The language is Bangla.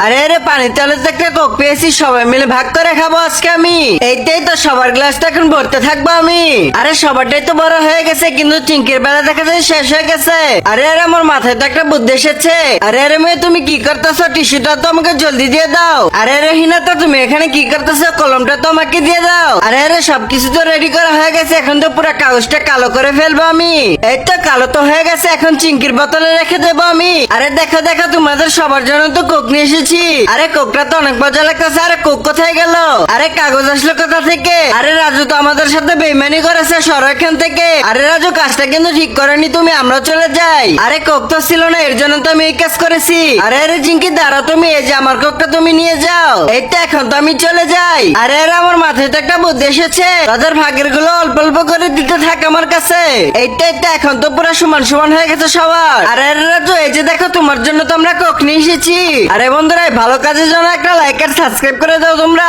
আরে আরে পানির তলে তো একটা কোক পেয়েছি, সবাই মিলে ভাগ করে খাবো আজকে আমি। এইটাই তো, সবার গ্লাসটা এখন ভরতে থাকবো আমি। আরে সবারটাই তো বড় হয়ে গেছে, কিন্তু চিঙ্কির বেলা দেখা যায় শেষ হয়ে গেছে। আরে আরে আমার মাথায় তো একটা বুদ্ধি এসেছে। আরে আরে মেয়ে, তুমি কি করতেছো? টিস্যুটা তো আমাকে জলদি দিয়ে দাও। আরে আরে হিনাতা, তুমি এখানে কি করতেছো? কলমটা তো আমাকে দিয়ে দাও। আরে আরে সবকিছু তো রেডি করা হয়ে গেছে, এখন তো পুরো কাগজটা কালো করে ফেলবো আমি। এই তো কালো তো হয়ে গেছে, এখন চিঙ্কির বোতলে রেখে দেবো আমি। আরে দেখো দেখো, তোমাদের সবার জন্য তো কোক নিয়ে এসেছি। আরে কোকটা তো অনেক মজা লাগতেছে। আরে কোক কোথায় গেল? আরে কাগজ আসলো কোথা থেকে? আরে রাজু তো আমাদের সাথে বেইমানি করেছে, সরো এখান থেকে। আরে রাজু, কাজটা কিন্তু ঠিক করেনি তুমি, আমরা চলে যাই। আরে কোক তো ছিল না, এর জন্য তো আমি এই কাজ করেছি। আরে আরে চিঙ্কি দাঁড়াও, তুমি এই যে আমার কোকটা তুমি নিয়ে যাও। এই তো এখন তো আমি চলে যাই। আরে আরে আমার মাথায় তো একটা বুদ্ধি এসেছে, তাদের ভাগের গুলো অল্প অল্প করে দিতে থাক আমার কাছে। এইটা এইটা এখন তো পুরো সমান সমান হয়ে গেছে সবার। আরে আরে রাজু, এই যে দেখো, তোমার জন্য তো আমরা কোক নিয়ে এসেছি। আরে বন্ধুরা, এই ভালো কাজের জন্য একটা লাইক আর সাবস্ক্রাইব করে দাও তোমরা।